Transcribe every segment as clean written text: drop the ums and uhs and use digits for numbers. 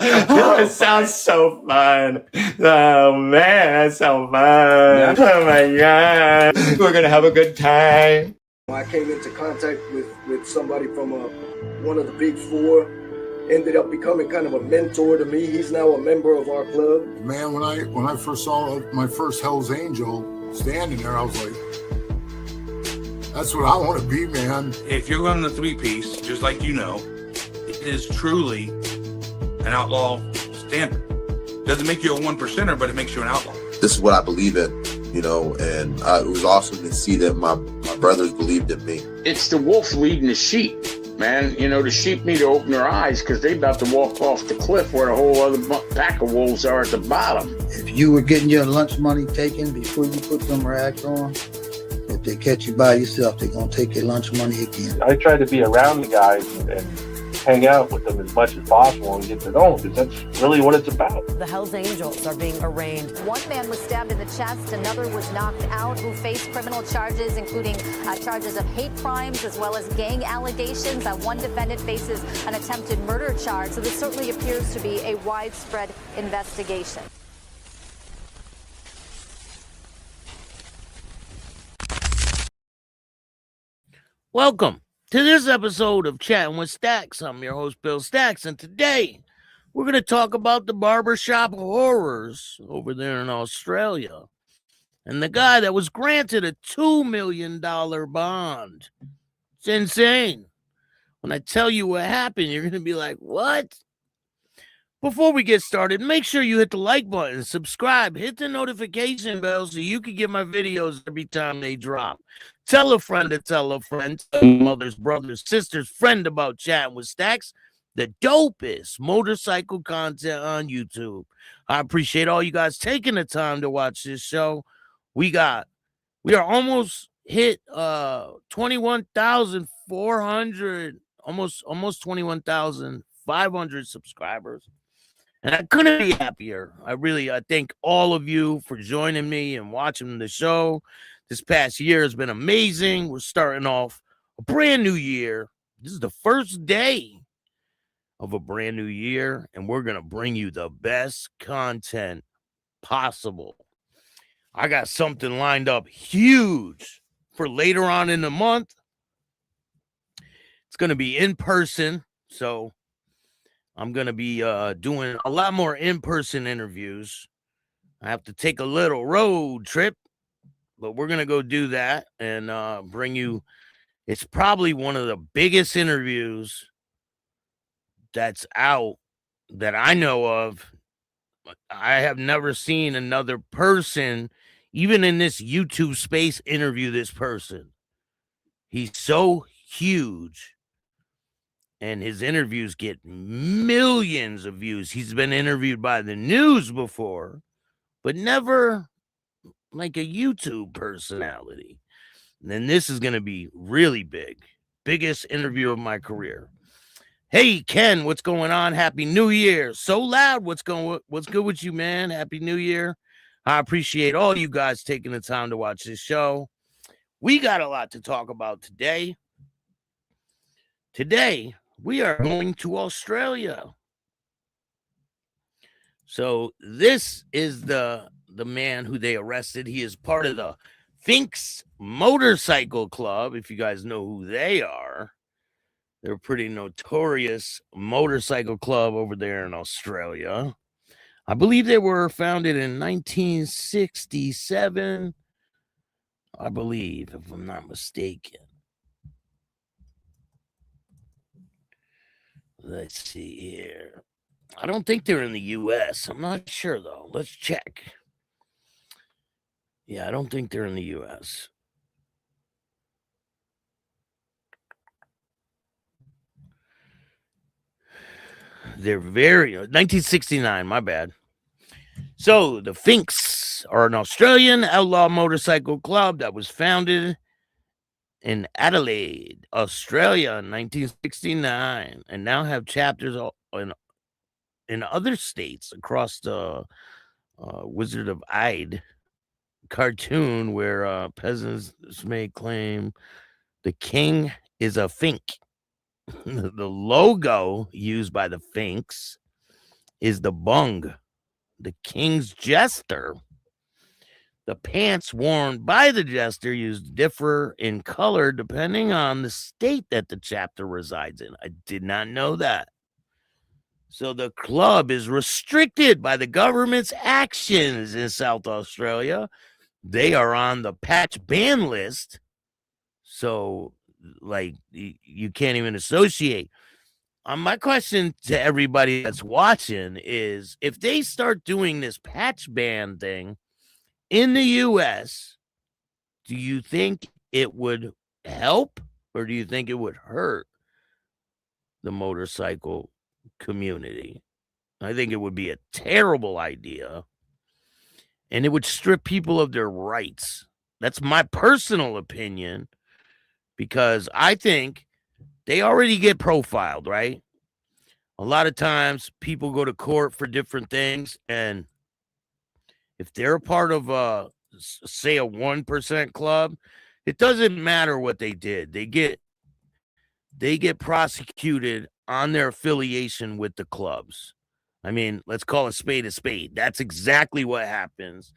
It sounds so fun. Oh man, that's so fun. Yeah. Oh my god. We're gonna have a good time. I came into contact with somebody from one of the big four, ended up becoming kind of a mentor to me. He's now a member of our club. Man, when I first saw my first Hell's Angel standing there, I was like, that's what I want to be, man. If you're running a three-piece, just like you know, it is truly an outlaw standard. Doesn't make you a one percenter, but it makes you an outlaw. This is what I believe in, you know, and it was awesome to see that my brothers believed in me. It's the wolf leading the sheep, man. You know, the sheep need to open their eyes because they're about to walk off the cliff where a whole other pack of wolves are at the bottom. If you were getting your lunch money taken before you put them rags on, if they catch you by yourself, they're going to take your lunch money again. I try to be around the guys and hang out with them as much as possible and get to know them, because that's really what it's about. The Hells Angels are being arraigned. One man was stabbed in the chest, another was knocked out, who faced criminal charges, including charges of hate crimes as well as gang allegations. One defendant faces an attempted murder charge, so this certainly appears to be a widespread investigation. Welcome to this episode of Chatting with Stacks. I'm your host, Bill Stacks, and today we're going to talk about the barbershop horrors over there in Australia and the guy that was granted a $2 million bond. It's insane. When I tell you what happened, you're going to be like, what? Before we get started, make sure you hit the like button, subscribe, hit the notification bell so you can get my videos every time they drop. Tell a friend to tell a friend, tell your mother's, brother's, sister's friend about Chatting with Stacks, the dopest motorcycle content on YouTube. I appreciate all you guys taking the time to watch this show. We are almost hit 21,400, almost 21,500 subscribers. And I couldn't be happier. I thank all of you for joining me and watching the show. This past year has been amazing. We're starting off a brand new year. This is the first day of a brand new year, and we're going to bring you the best content possible. I got something lined up huge for later on in the month. It's going to be in person, so I'm going to be doing a lot more in-person interviews. I have to take a little road trip, but we're going to go do that and bring you, it's probably one of the biggest interviews that's out that I know of. I have never seen another person, even in this YouTube space, interview this person. He's so huge. And his interviews get millions of views. He's been interviewed by the news before, but never like a YouTube personality. And then this is going to be really big. Biggest interview of my career. Hey, Ken, what's going on? Happy New Year. So loud. What's good with you, man? Happy New Year. I appreciate all you guys taking the time to watch this show. We got a lot to talk about today. Today, we are going to Australia. So this is the man who they arrested. He is part of the Finks Motorcycle Club, if you guys know who they are. They're a pretty notorious motorcycle club over there in Australia. I believe they were founded in 1967, I believe, if I'm not mistaken. Let's see here. I don't think they're in the U.S. I'm not sure, though. Let's check. Yeah, I don't think they're in the U.S. They're 1969, my bad. So, the Finks are an Australian outlaw motorcycle club that was founded in Adelaide, Australia in 1969, and now have chapters in other states across the Wizard of Ide cartoon where peasants may claim the king is a Fink. The logo used by the Finks is the bung, the king's jester. The pants worn by the jester used differ in color depending on the state that the chapter resides in. I did not know that. So the club is restricted by the government's actions in South Australia. They are on the patch ban list. So, like, you can't even associate. My question to everybody that's watching is, if they start doing this patch ban thing in the U.S., do you think it would help or do you think it would hurt the motorcycle community? I think it would be a terrible idea, and it would strip people of their rights. That's my personal opinion, because I think they already get profiled, right? A lot of times people go to court for different things, and if they're a part of say a 1% club, it doesn't matter what they did. They get prosecuted on their affiliation with the clubs. I mean, let's call a spade a spade. That's exactly what happens.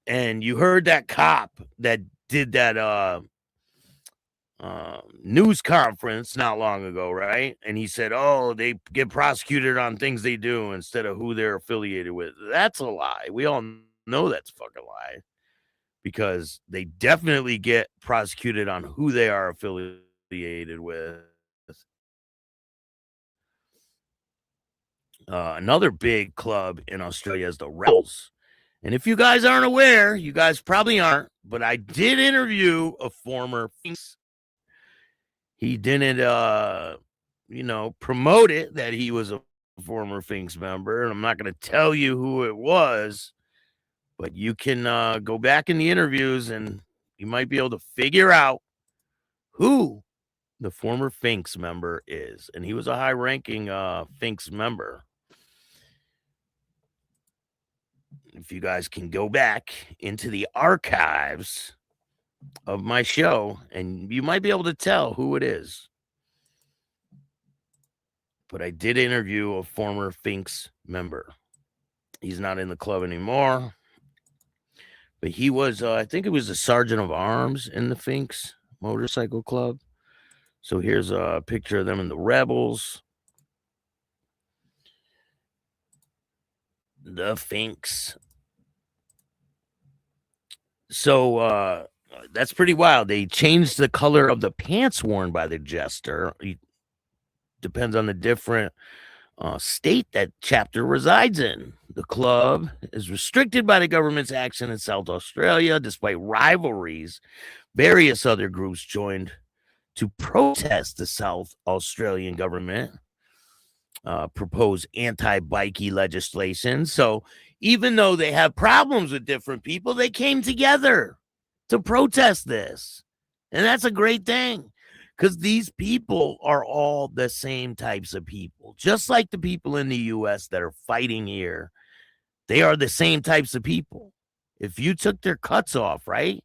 And you heard that cop that did that news conference not long ago, right? And he said, oh, they get prosecuted on things they do instead of who they're affiliated with. That's a lie. We all know that's a fucking lie, because they definitely get prosecuted on who they are affiliated with. Another big club in Australia is the Rebels. And if you guys aren't aware, you guys probably aren't, but I did interview a former Finks. He didn't, promote it that he was a former Finks member. And I'm not going to tell you who it was, but you can go back in the interviews and you might be able to figure out who the former Finks member is. And he was a high-ranking Finks member. If you guys can go back into the archives of my show, and you might be able to tell who it is. But I did interview a former Finks member. He's not in the club anymore, but he was, I think it was a sergeant of arms in the Finks motorcycle club. So here's a picture of them in the Rebels. The Finks. So that's pretty wild. They changed the color of the pants worn by the jester. It depends on the different state that chapter resides in. The club is restricted by the government's action in South Australia. Despite rivalries, various other groups joined to protest the South Australian government proposed anti-bikey legislation. So even though they have problems with different people, they came together to protest this. And that's a great thing, because these people are all the same types of people, just like the people in the U.S. that are fighting here. They are the same types of people. If you took their cuts off, right,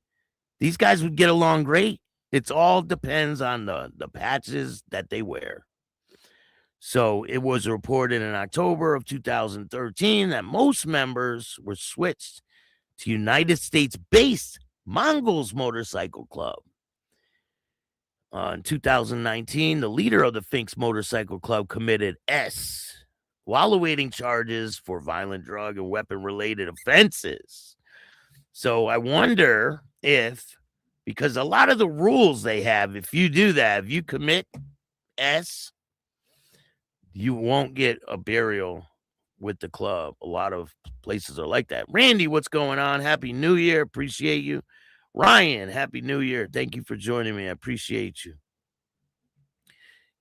these guys would get along great. It all depends on the patches that they wear. So it was reported in October of 2013 that most members were switched to United States-based Mongols Motorcycle Club. In 2019, the leader of the Finks Motorcycle Club committed while awaiting charges for violent drug and weapon-related offenses. So I wonder if, because a lot of the rules they have, if you do that, if you commit you won't get a burial with the club. A lot of places are like that. Randy, what's going on? Happy New Year. Appreciate you. Ryan, Happy New Year. Thank you for joining me. I appreciate you.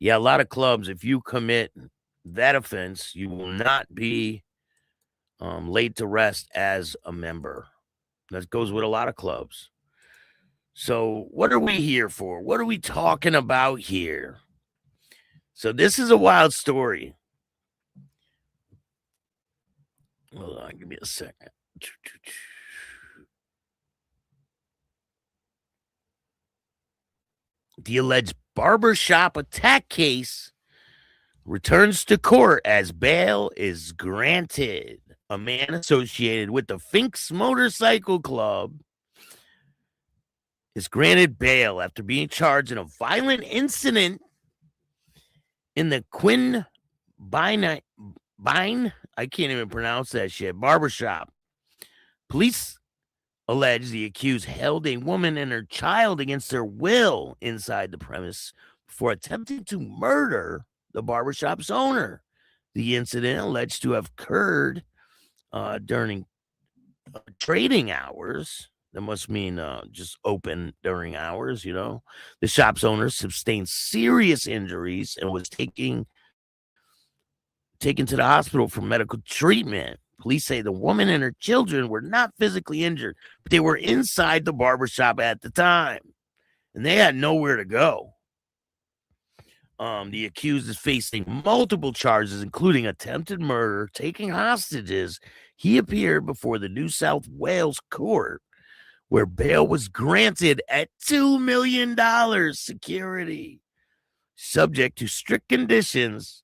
Yeah, a lot of clubs, if you commit that offense, you will not be laid to rest as a member. That goes with a lot of clubs. So what are we here for? What are we talking about here? So this is a wild story. Hold on, give me a second. The alleged barbershop attack case returns to court as bail is granted. A man associated with the Finks Motorcycle Club is granted bail after being charged in a violent incident in the Queanbeyan, I can't even pronounce that shit, barbershop. Police allege the accused held a woman and her child against their will inside the premise before attempting to murder the barbershop's owner. The incident alleged to have occurred during trading hours. That must mean just open during hours, you know. The shop's owner sustained serious injuries and was taken to the hospital for medical treatment. Police say the woman and her children were not physically injured, but they were inside the barbershop at the time, and they had nowhere to go. The accused is facing multiple charges, including attempted murder, taking hostages. He appeared before the New South Wales court, where bail was granted at $2 million security. Subject to strict conditions,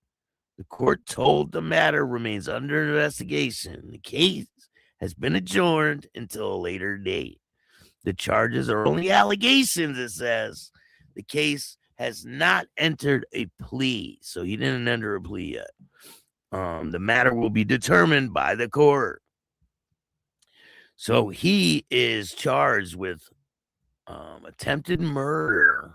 the court told the matter remains under investigation. The case has been adjourned until a later date. The charges are only allegations, it says. The case has not entered a plea, so he didn't enter a plea yet. The matter will be determined by the court. So he is charged with attempted murder.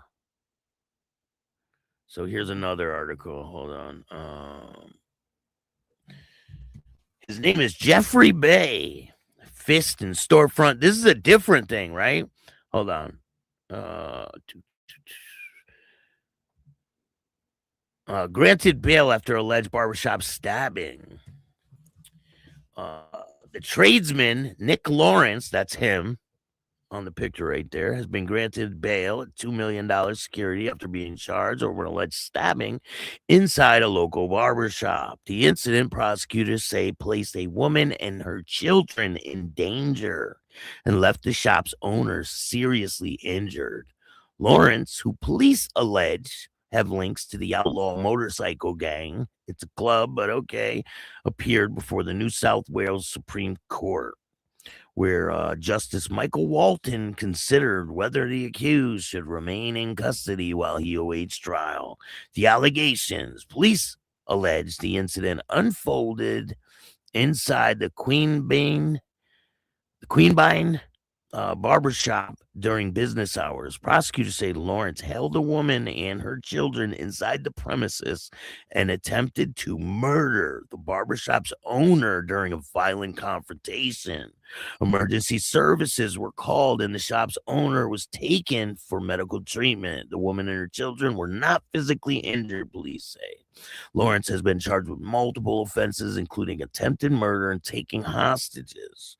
So here's another article. Hold on. His name is Jeffrey Bay. Fist and storefront. This is a different thing, right? Hold on. Granted bail after alleged barbershop stabbing. The tradesman, Nick Lawrence, that's him on the picture right there, has been granted bail at $2 million security after being charged over an alleged stabbing inside a local barbershop. The incident, prosecutors say, placed a woman and her children in danger and left the shop's owner seriously injured. Lawrence, who police allege have links to the outlaw motorcycle gang, it's a club, but okay, appeared before the New South Wales Supreme Court, where Justice Michael Walton considered whether the accused should remain in custody while he awaits trial. The allegations, police allege the incident unfolded inside the Queanbeyan barbershop during business hours. Prosecutors say Lawrence held a woman and her children inside the premises and attempted to murder the barbershop's owner during a violent confrontation. Emergency services were called and the shop's owner was taken for medical treatment. The woman and her children were not physically injured, police say. Lawrence has been charged with multiple offenses, including attempted murder and taking hostages.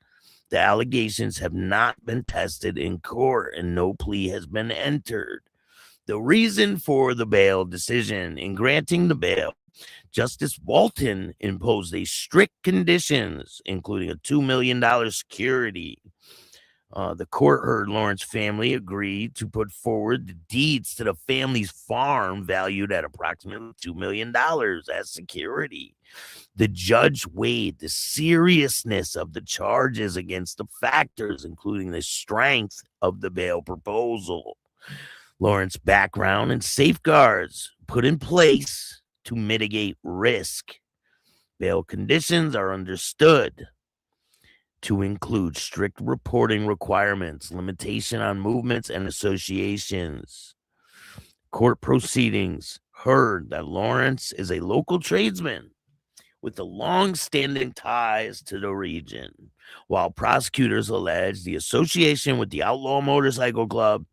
The allegations have not been tested in court and no plea has been entered. The reason for the bail decision: in granting the bail, Justice Walton imposed a strict conditions, including a $2 million security. The court heard Lawrence's family agreed to put forward the deeds to the family's farm valued at approximately $2 million as security. The judge weighed the seriousness of the charges against the factors, including the strength of the bail proposal, Lawrence's background, and safeguards put in place to mitigate risk. Bail conditions are understood to include strict reporting requirements, limitation on movements and associations. Court proceedings heard that Lawrence is a local tradesman with the long-standing ties to the region, while prosecutors allege the association with the outlaw motorcycle club.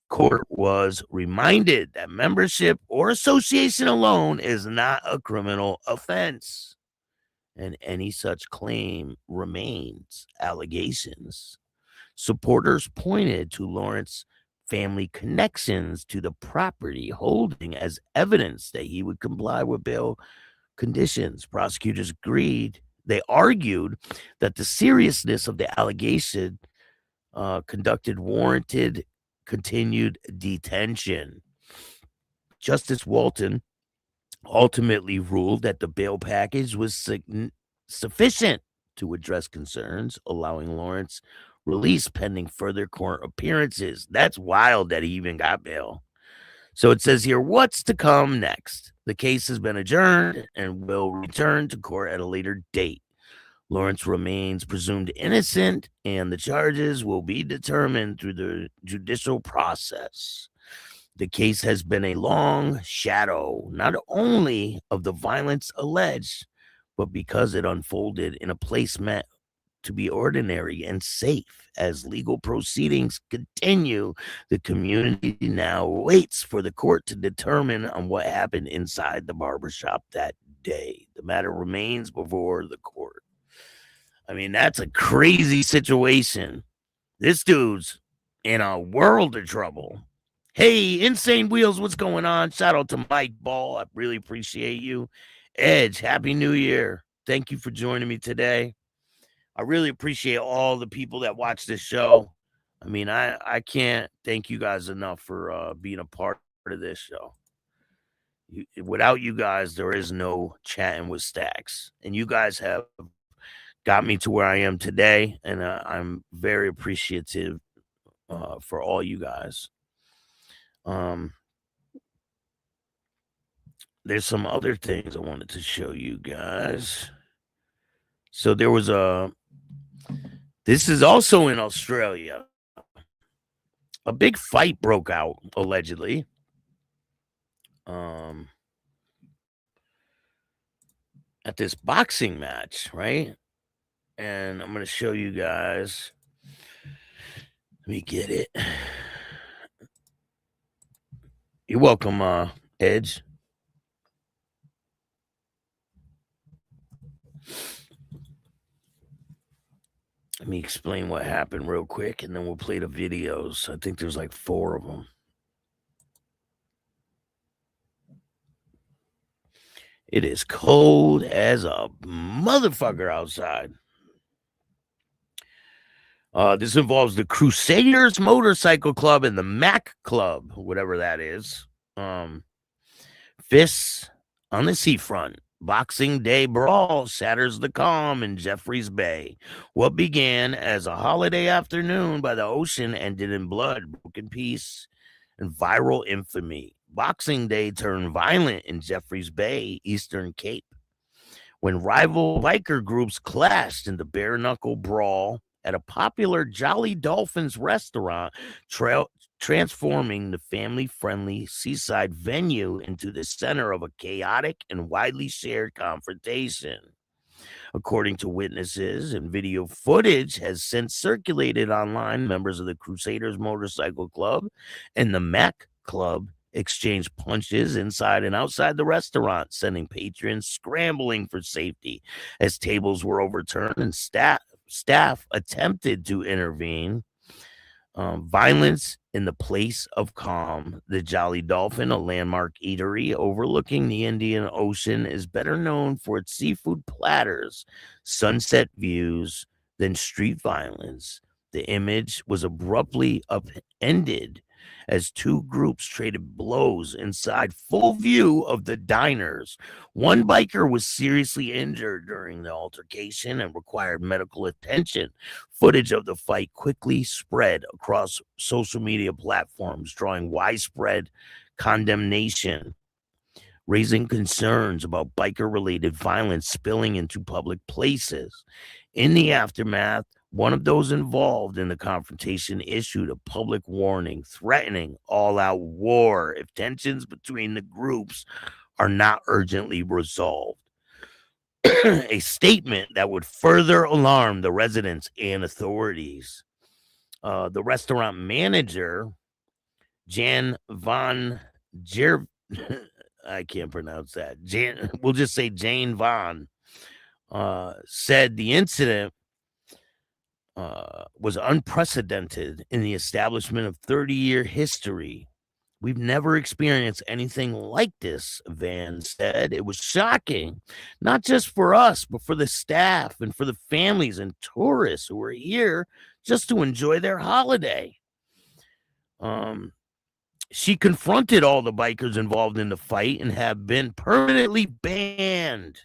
Court was reminded that membership or association alone is not a criminal offense, and any such claim remains allegations. Supporters pointed to Lawrence's family connections to the property holding as evidence that he would comply with bail conditions. Prosecutors agreed. They argued that the seriousness of the allegation warranted continued detention. Justice Walton ultimately ruled that the bail package was sufficient to address concerns, allowing Lawrence release pending further court appearances. That's wild that he even got bail. So it says here, what's to come next? The case has been adjourned and will return to court at a later date. Lawrence remains presumed innocent, and the charges will be determined through the judicial process. The case has been a long shadow, not only of the violence alleged, but because it unfolded in a place meant to be ordinary and safe. As legal proceedings continue, the community now waits for the court to determine on what happened inside the barbershop that day. The matter remains before the court. I mean, that's a crazy situation. This dude's in a world of trouble. Hey, Insane Wheels, what's going on? Shout out to Mike Ball. I really appreciate you. Edge, Happy New Year. Thank you for joining me today. I really appreciate all the people that watch this show. I mean, I can't thank you guys enough for being a part of this show. Without you guys, there is no Chatting with Stacks. And you guys have got me to where I am today, and I'm very appreciative for all you guys. There's some other things I wanted to show you guys. So there was this is also in Australia. A big fight broke out, allegedly. At this boxing match, right? And I'm going to show you guys. Let me get it. You're welcome, Edge. Let me explain what happened real quick, and then we'll play the videos. I think there's like 4 of them. It is cold as a motherfucker outside. This involves the Crusaders Motorcycle Club and the Mac Club, whatever that is. Fists on the seafront. Boxing Day brawl shatters the calm in Jeffreys Bay. What began as a holiday afternoon by the ocean ended in blood, broken peace, and viral infamy. Boxing Day turned violent in Jeffreys Bay, Eastern Cape, when rival biker groups clashed in the bare-knuckle brawl at a popular Jolly Dolphins restaurant, transforming the family-friendly seaside venue into the center of a chaotic and widely shared confrontation. According to witnesses, and video footage has since circulated online, members of the Crusaders Motorcycle Club and the Mac Club exchanged punches inside and outside the restaurant, sending patrons scrambling for safety as tables were overturned and staff attempted to intervene. Violence in the place of calm. The Jolly Dolphin, a landmark eatery overlooking the Indian Ocean, is better known for its seafood platters, sunset views than street violence. The image was abruptly upended as 2 groups traded blows inside full view of the diners. One biker was seriously injured during the altercation and required medical attention. Footage of the fight quickly spread across social media platforms, drawing widespread condemnation, raising concerns about biker-related violence spilling into public places. In the aftermath, one of those involved in the confrontation issued a public warning threatening all-out war if tensions between the groups are not urgently resolved. A statement that would further alarm the residents and authorities. The restaurant manager, Jan Van Jer, I can't pronounce that. We'll just say Jane Von, said the incident was unprecedented in the establishment of 30-year history. We've never experienced anything like this, Van said. It was shocking, not just for us, but for the staff and for the families and tourists who were here just to enjoy their holiday. She confronted all the bikers involved in the fight and have been permanently banned.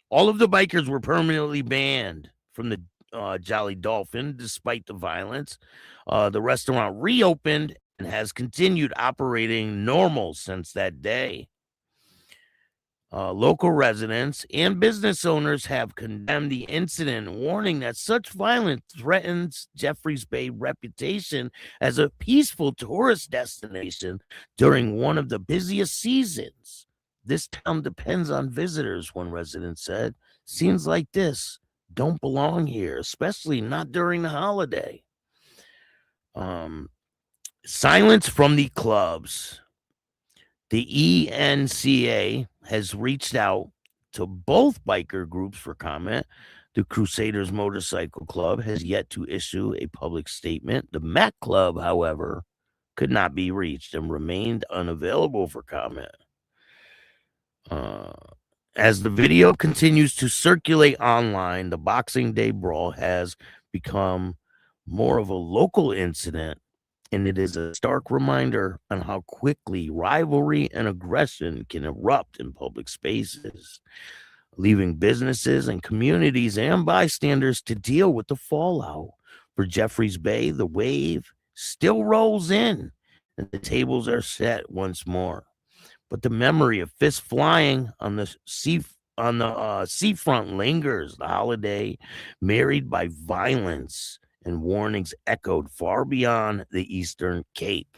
All of the bikers were permanently banned from the Jolly Dolphin despite the violence. The restaurant reopened and has continued operating normal since that day. Local residents and business owners have condemned the incident, warning that such violence threatens Jeffreys Bay reputation as a peaceful tourist destination during one of the busiest seasons. This town depends on visitors, one resident said. Scenes like this don't belong here, especially not during the holiday. Silence from the clubs. The ENCA has reached out to both biker groups for comment. The Crusaders Motorcycle Club has yet to issue a public statement. The Mac Club, however, could not be reached and remained unavailable for comment. As the video continues to circulate online, the Boxing Day brawl has become more of a local incident, and it is a stark reminder on how quickly rivalry and aggression can erupt in public spaces, leaving businesses and communities and bystanders to deal with the fallout. For Jeffreys Bay, the wave still rolls in, and the tables are set once more. But the memory of fists flying on the seafront lingers. The holiday married by violence and warnings echoed far beyond the Eastern Cape.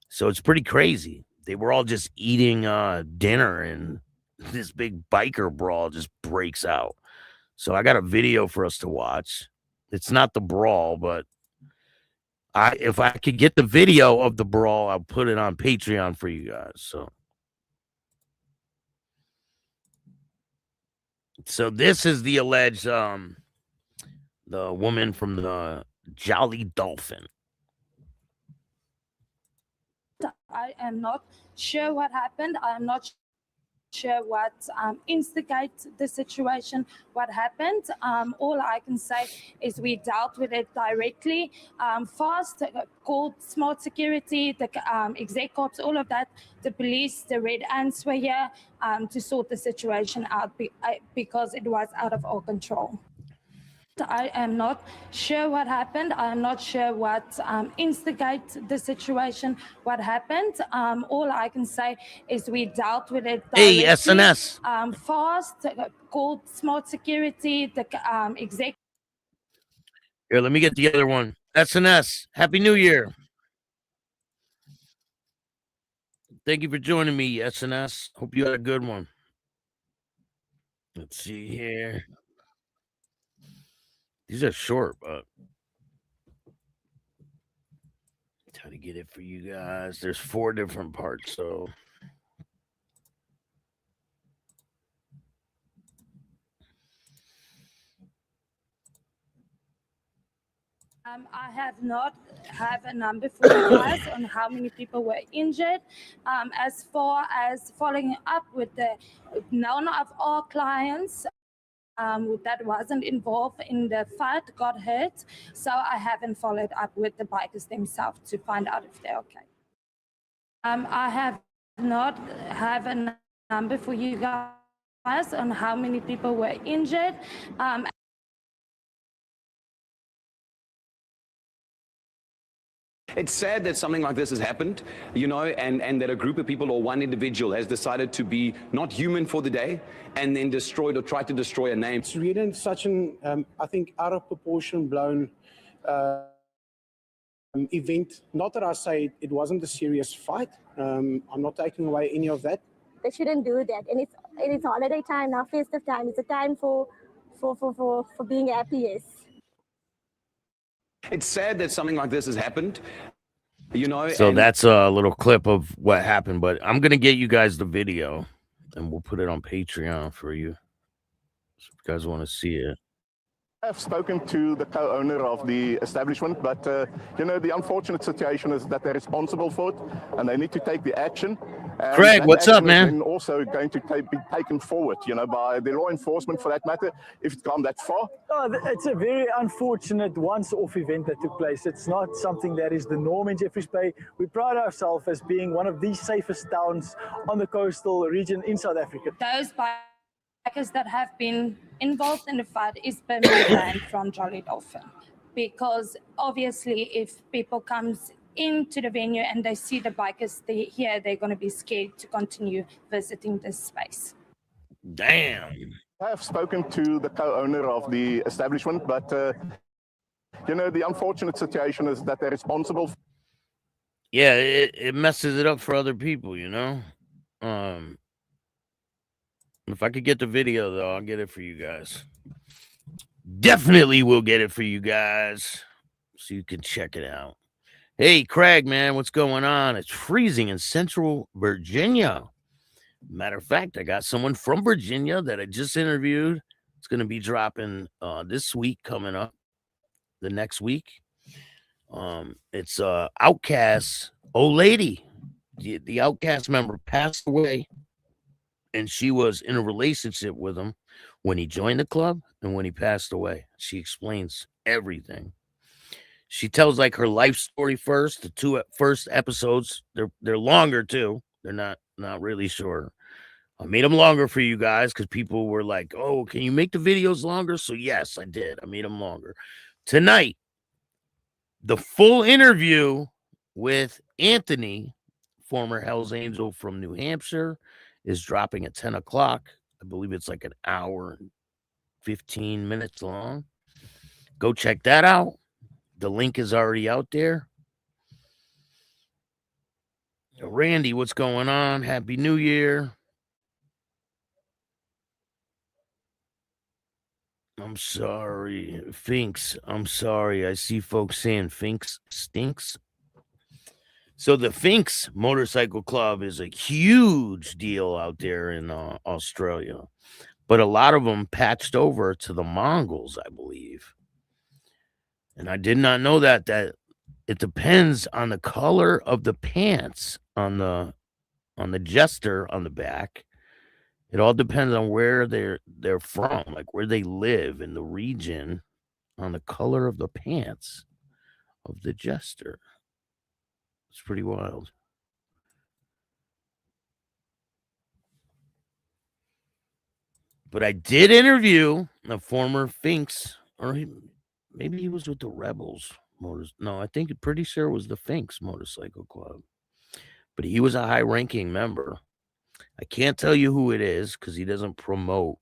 So it's pretty crazy. They were all just eating dinner, and this big biker brawl just breaks out. So I got a video for us to watch. It's not the brawl, but if I could get the video of the brawl, I'll put it on Patreon for you guys. So this is the alleged the woman from the Jolly Dolphin. I am not sure what happened. I am not sure what instigated the situation, what happened. All I can say is we dealt with it directly, fast, called smart security, the exec cops, all of that, the police, the Red Ants were here to sort the situation out because it was out of our control. I am not sure what happened. I am not sure what instigated the situation, what happened. All I can say is we dealt with it directly. Hey, SNS. Fast, called smart security, the exec. Here, let me get the other one. SNS. Happy New Year. Thank you for joining me, SNS. Hope you had a good one. Let's see here. These are short, but try to get it for you guys. There's 4 different parts, so I have not have a number for you guys on how many people were injured. As far as following up with none of our clients that wasn't involved in the fight got hurt, so I haven't followed up with the bikers themselves to find out if they're okay. I have not have a number for you guys on how many people were injured. It's sad that something like this has happened, and that a group of people or one individual has decided to be not human for the day and then destroyed or tried to destroy a name. It's really such an, I think, out of proportion blown event. Not that I say it wasn't a serious fight. I'm not taking away any of that. They shouldn't do that. And it's holiday time now, festive time. It's a time for being happy, yes. It's sad that something like this has happened, So that's a little clip of what happened, but I'm going to get you guys the video, and we'll put it on Patreon for you. So if you guys want to see it. I've spoken to the co-owner of the establishment, but the unfortunate situation is that they're responsible for it, and they need to take the action. And Craig, that what's up, action is man? then also going to be taken forward, by the law enforcement, for that matter, if it's gone that far. Oh, it's a very unfortunate once-off event that took place. It's not something that is the norm in Jeffreys Bay. We pride ourselves as being one of the safest towns on the coastal region in South Africa. Those bikers that have been involved in the fight is permanently banned from Jolly Dolphin, because obviously if people comes into the venue and they see the bikers here, they're going to be scared to continue visiting this space. Damn. I have spoken to the co-owner of the establishment, but the unfortunate situation is that they're responsible. Yeah, it messes it up for other people, If I could get the video, though, I'll get it for you guys. Definitely will get it for you guys so you can check it out. Hey, Craig, man, what's going on? It's freezing in Central Virginia. Matter of fact, I got someone from Virginia that I just interviewed. It's going to be dropping this week, coming up the next week. It's Outcast old lady. The Outcast member passed away, and she was in a relationship with him when he joined the club and when he passed away. She explains everything. She tells like her life story first. The two first episodes, they're longer too. They're not really short. I made them longer for you guys because people were like, "Oh, can you make the videos longer?" So yes, I did. I made them longer. Tonight, the full interview with Anthony, former Hell's Angel from New Hampshire, is dropping at 10 o'clock. I believe it's like an hour and 15 minutes long. Go check that out. The link is already out there. Randy, what's going on? Happy New Year. I'm sorry. Finks, I'm sorry. I see folks saying Finks stinks. So the Finks Motorcycle Club is a huge deal out there in Australia. But a lot of them patched over to the Mongols, I believe. And I did not know that it depends on the color of the pants on the jester on the back. It all depends on where they're from, like where they live in the region, on the color of the pants of the jester. It's pretty wild. But I did interview a former Finks, or maybe he was with the Rebels. No, I think pretty sure it was the Finks Motorcycle Club. But he was a high-ranking member. I can't tell you who it is because he doesn't promote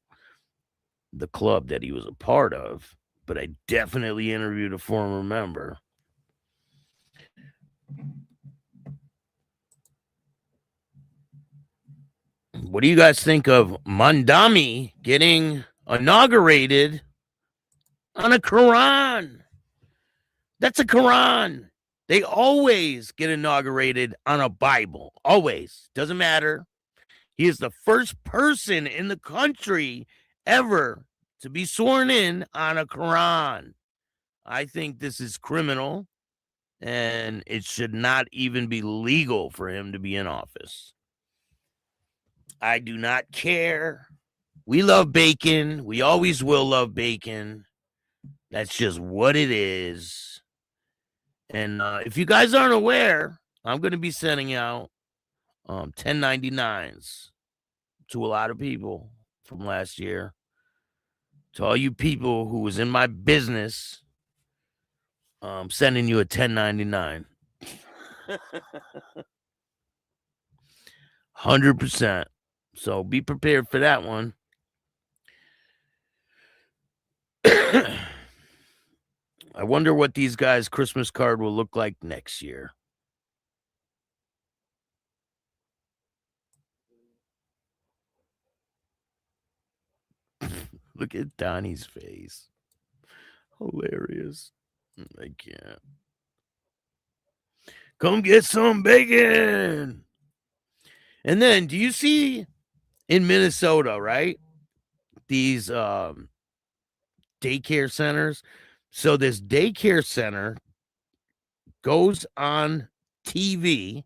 the club that he was a part of. But I definitely interviewed a former member. What do you guys think of Mandami getting inaugurated on a Quran? That's a Quran. They always get inaugurated on a Bible. Always. Doesn't matter. He is the first person in the country ever to be sworn in on a Quran. I think this is criminal, and it should not even be legal for him to be in office. I do not care. We love bacon. We always will love bacon. That's just what it is. And if you guys aren't aware, I'm going to be sending out 1099s to a lot of people from last year. To all you people who was in my business, I'm sending you a 1099. 100%. So be prepared for that one. I wonder what these guys' Christmas card will look like next year. Look at Donnie's face. Hilarious. I can't. Come get some bacon. And then, do you see in Minnesota, right? These daycare centers. So this daycare center goes on TV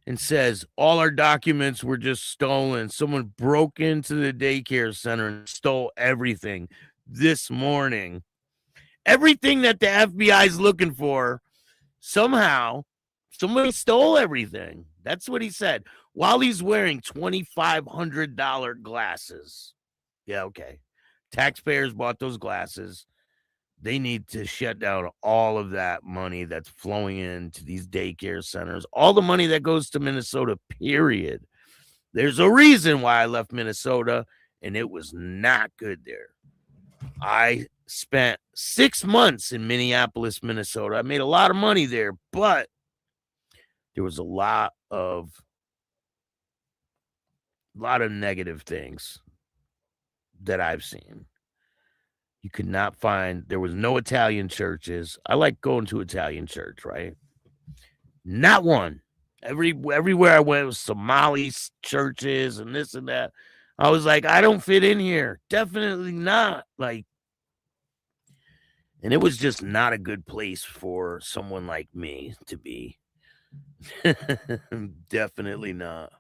and says all our documents were just stolen. Someone broke into the daycare center and stole everything this morning. Everything that the FBI is looking for, somehow somebody stole everything. That's what he said. While he's wearing $2,500 glasses. Yeah, okay. Taxpayers bought those glasses. They need to shut down all of that money that's flowing into these daycare centers. All the money that goes to Minnesota, period. There's a reason why I left Minnesota, and it was not good there. I spent 6 months in Minneapolis, Minnesota. I made a lot of money there, but there was a lot of negative things that I've seen. You could not find, there was no Italian churches. I like going to Italian church, right? Not one. Everywhere I went was Somali churches and this and that. I was like, I don't fit in here. Definitely not. Like, and it was just not a good place for someone like me to be. Definitely not.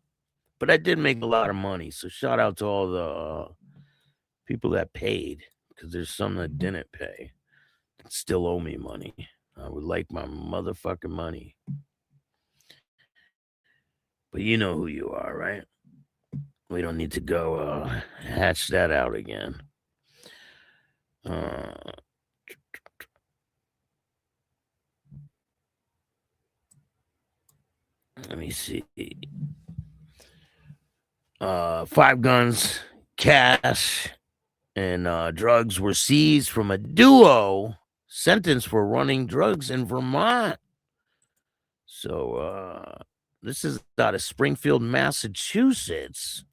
But I did make a lot of money. So shout out to all the people that paid, because there's some that didn't pay that still owe me money. I would like my motherfucking money. But you know who you are, right? We don't need to go hatch that out again. Let me see. 5 guns, cash, and drugs were seized from a duo sentenced for running drugs in Vermont. So this is out of Springfield, Massachusetts.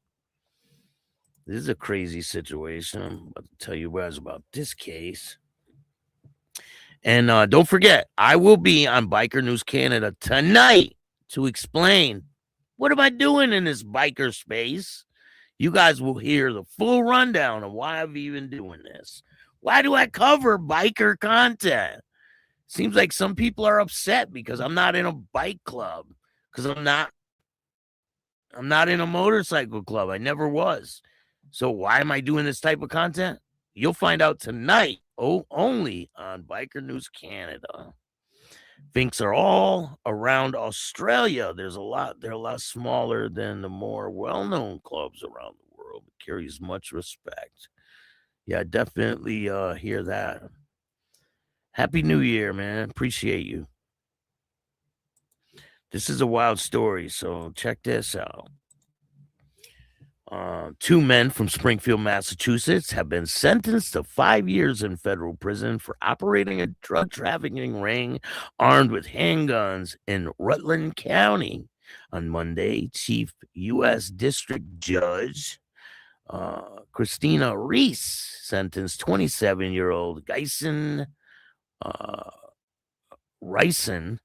This is a crazy situation. I'm about to tell you guys about this case. And don't forget, I will be on Biker News Canada tonight to explain what am I doing in this biker space. You guys will hear the full rundown of why I'm even doing this. Why do I cover biker content? Seems like some people are upset because I'm not in a bike club, because I'm not in a motorcycle club. I never was. So why am I doing this type of content? You'll find out tonight, only on Biker News Canada. Finks are all around Australia. They're a lot smaller than the more well-known clubs around the world. It carries much respect. Yeah, definitely hear that. Happy New Year, man. Appreciate you. This is a wild story, so check this out. 2 men from Springfield, Massachusetts have been sentenced to 5 years in federal prison for operating a drug trafficking ring armed with handguns in Rutland County. On Monday, Chief U.S. District Judge Christina Reese sentenced 27-year-old Geisen Ryson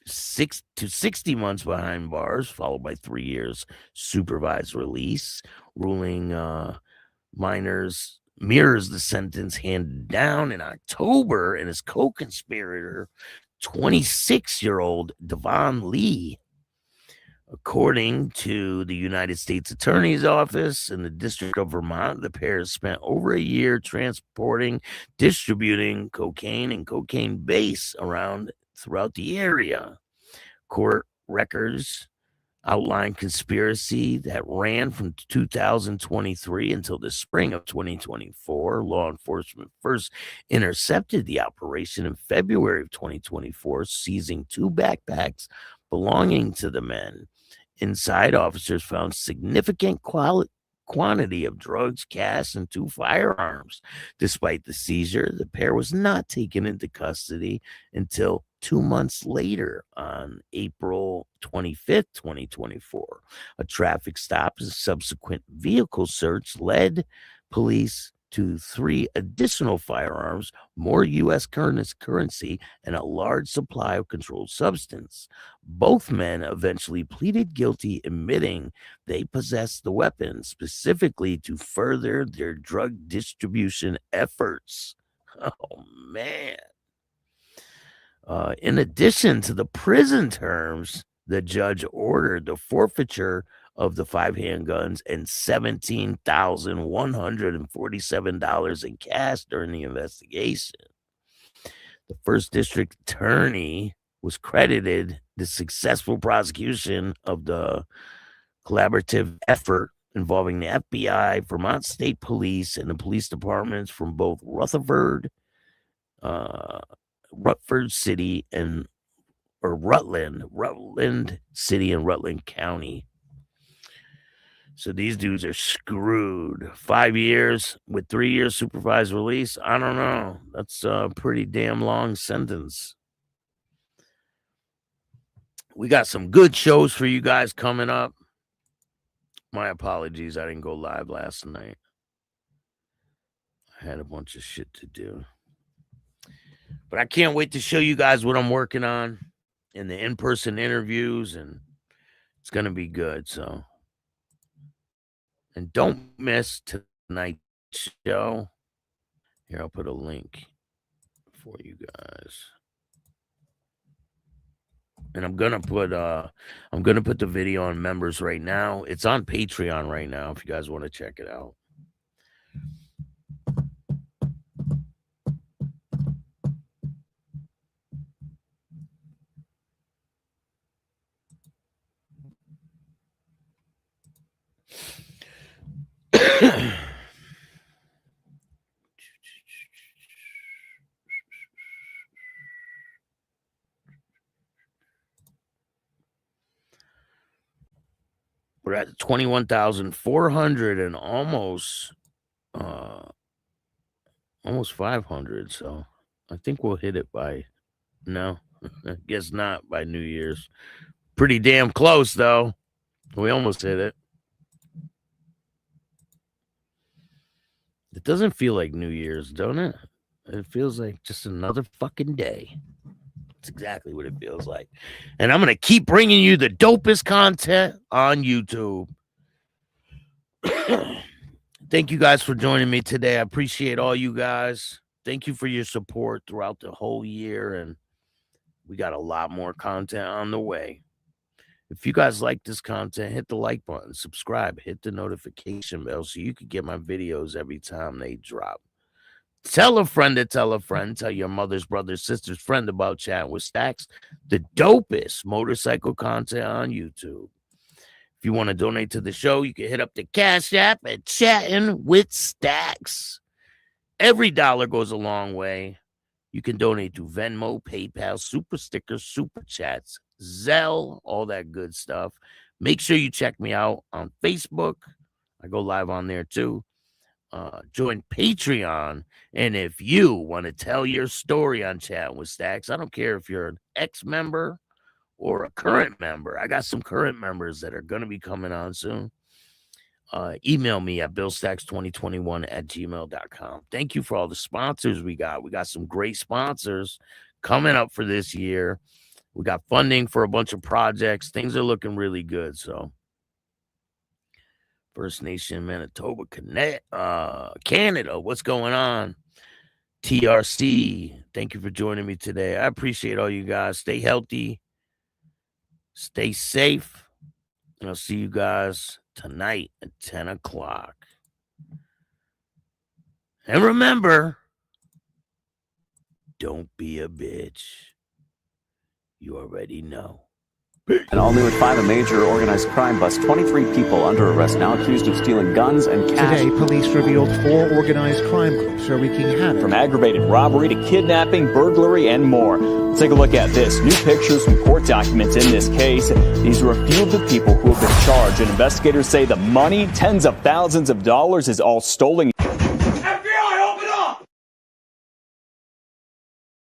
6 to 60 months behind bars, followed by 3 years supervised release. Ruling mirrors the sentence handed down in October, and his co-conspirator, 26-year-old Devon Lee. According to the United States Attorney's Office in the District of Vermont, the pair spent over a year transporting, distributing cocaine and cocaine base throughout the area. Court records outline conspiracy that ran from 2023 until the spring of 2024. Law enforcement first intercepted the operation in February of 2024, seizing 2 backpacks belonging to the men. Inside, officers found significant quantity of drugs, cash, and 2 firearms. Despite the seizure, the pair was not taken into custody until 2 months later, on April 25th, 2024. A traffic stop and subsequent vehicle search led police to 3 additional firearms, more U.S. currency, and a large supply of controlled substance. Both men eventually pleaded guilty, admitting they possessed the weapons specifically to further their drug distribution efforts. Oh, man. In addition to the prison terms, the judge ordered the forfeiture of the 5 handguns and $17,147 in cash during the investigation. The first district attorney was credited the successful prosecution of the collaborative effort involving the FBI, Vermont State Police, and the police departments from both Rutherford City and Rutland City and Rutland County. So these dudes are screwed. 5 years with 3 years supervised release. I don't know. That's a pretty damn long sentence. We got some good shows for you guys coming up. My apologies. I didn't go live last night. I had a bunch of shit to do. But I can't wait to show you guys what I'm working on in the in-person interviews, and it's going to be good. So, and don't miss tonight's show. Here, I'll put a link for you guys. And I'm gonna put the video on members right now. It's on Patreon right now if you guys want to check it out. We're at 21,400 and almost 500. So I think we'll hit it by I guess not by New Year's. Pretty damn close though. We almost hit it. It doesn't feel like New Year's, don't it? It feels like just another fucking day. That's exactly what it feels like. And I'm going to keep bringing you the dopest content on YouTube. Thank you guys for joining me today. I appreciate all you guys. Thank you for your support throughout the whole year. And we got a lot more content on the way. If you guys like this content, hit the like button, subscribe, hit the notification bell so you can get my videos every time they drop. Tell a friend to tell a friend. Tell your mother's brother's sister's friend about Chatting with Stacks, the dopest motorcycle content on YouTube. If you want to donate to the show, you can hit up the Cash App at Chatting with Stacks. Every dollar goes a long way. You can donate to Venmo, PayPal, Super Stickers, Super Chats, Zelle, all that good stuff. Make sure you check me out on Facebook. I go live on there too. Join Patreon. And if you want to tell your story on Chat with Stacks, I don't care if you're an ex-member or a current member. I got some current members that are going to be coming on soon. Email me at billstacks2021@gmail.com. Thank you for all the sponsors we got. We got some great sponsors coming up for this year. We got funding for a bunch of projects. Things are looking really good. So First Nation, Manitoba, Canada, what's going on? TRC, thank you for joining me today. I appreciate all you guys. Stay healthy. Stay safe. And I'll see you guys tonight at 10 o'clock. And remember, don't be a bitch. You already know. And all new at 5, a major organized crime bust. 23 people under arrest now accused of stealing guns and cash. Today, police revealed 4 organized crime groups are wreaking havoc. From aggravated robbery to kidnapping, burglary, and more. Let's take a look at this. New pictures from court documents in this case. These are a few of the people who have been charged. And investigators say the money, tens of thousands of dollars, is all stolen.